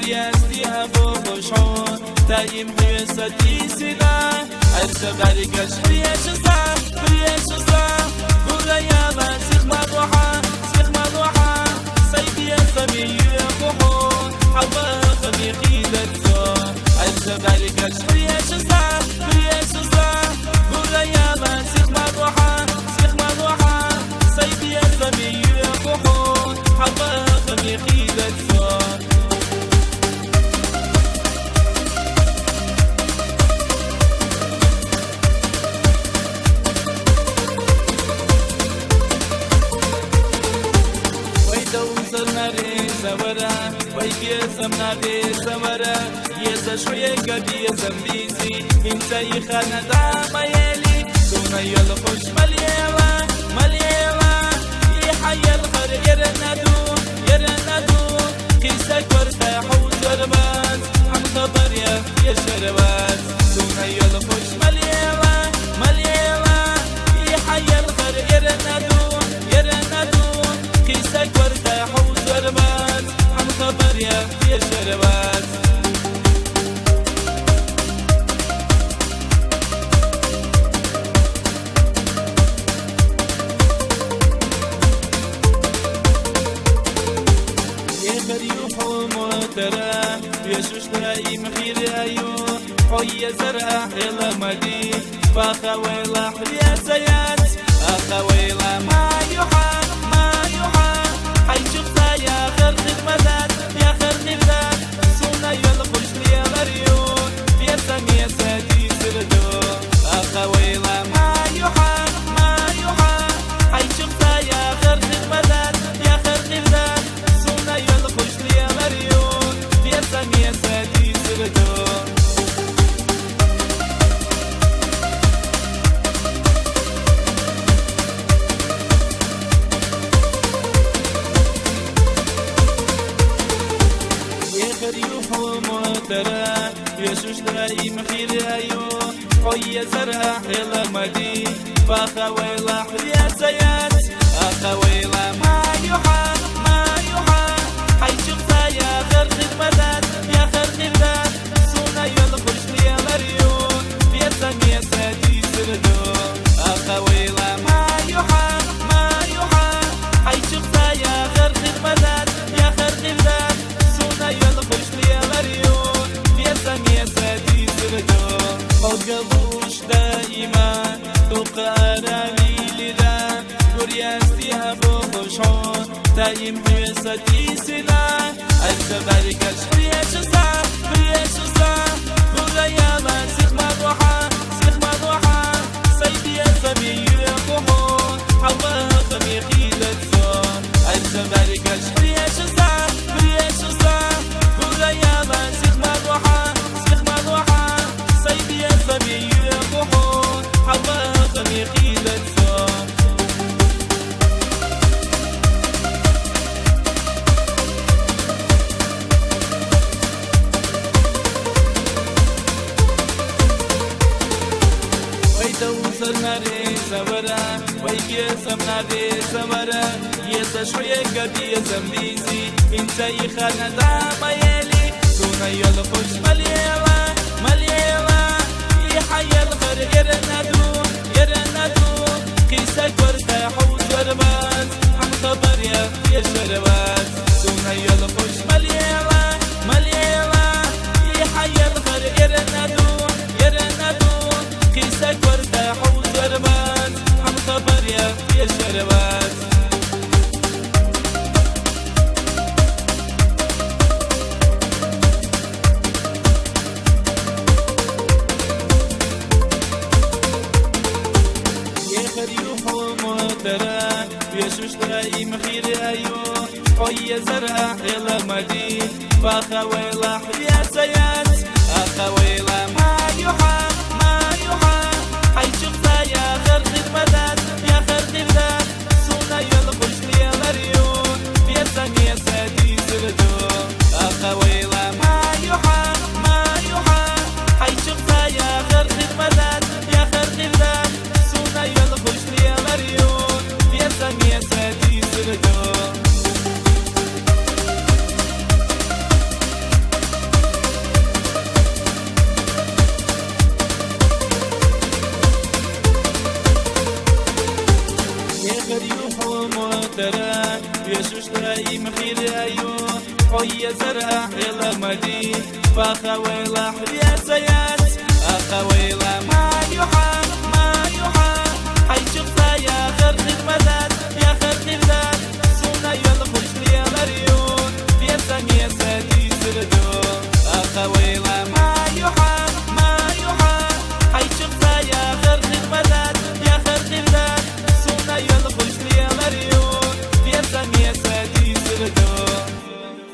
بريستي أبو بشعور تايم حيستي سلا عرس باركش بريش الصح بريش الصح قولا يا ما سيخ مضوحة سيخ مضوحة سيدي الصبي يقوحون حوا خميقي دكتور عرس باركش بريش الصح بريش الصح قولا يا ما سيخ مضوحة سيخ مضوحة سيدي الصبي يقوحون حوا خميقي دكتور سورا ويكيسم نادي سورا يسا شوية قدي زنبيسي انت يخانا دا ميالي سونا يلخش مليلا مليلا يحيى الخر يرندو قيسك وارتاح وزربات عم خبر يا شربات سونا يلخش مليلا مليلا يحيى الخر يرندو قيسك وارتاح وزربات عم خبر يا شربات يا بريوح وموترة يا شوش تراي مخير ايو حوية زرقاء يلا مدي فاخويلا حليا سيات اخويلا ما يوحى حيشوفها يا خير خدمتات يا خير خدمتات سونا يلقش لي مريون في سمية ساتي سردو أخويلا ما يوحى حيشوفها يا خير خدمتات يا خير خدمتات سونا يلقش لي مريون في سمية ساتي سردو يا شوش تراي مخير ايو حوية زرقاء يلا مدي فاخويلا حليا سيات اخويلا ما يوحى حيشوفها يا خير خدمتات يا خير خدمتات سونا يلقش لي مريون في سمية ساتي سردو اخويلا ما يوحى حيشوفها يا خير خدمتات يا خير خدمتات سونا يلقش لي مريون سمية ساتي سردو قبوش دائما تقارا لي لذا قريستي أبو بشعور تايم حيستي سلا عرس باركش بريش الصح بريش الصح قولا يا ما سيخ مضوحة سيخ مضوحة سيدي الصبي يقوحون حوا خميقي دكتور عرس باركش بريش الصح بريش الصح قولا يا ما سيخ مضوحة سيدي الصبي يقوحون حوا خميقي دكتور ويتوصل ناري سورا ويكيسم ناري سورا يسا شوية قدي زنبيسي انت يخانا دا ميالي سونا يلخش مليلا مليلا يحيى الخر يرندو قيسك وارتاح وزربات عم خبر يا شربات سونا يلخش مليلا مليلا يحيى الخر يرندو قيسك وارتاح وزربات عم خبر يا شربات يا شوش تراي مخير ايو حوية زرقاء يلا مدي فاخويلا حليا سيات اخويلا ما يوحى حيشوفها يا خير خدمتات يا خير خدمتات سونا يلقش لي مريون في سمية ساتي سردو اخويلا ما يوحى حيشوفها يا خير خدمتات يا خير خدمتات سونا يلقش لي مريون في سمية ساتي سردو حي زرع يلا مدي فخويلة يا سيات أخويلة ما يحا حي شخصا يا خرق المدد يا خرق المدد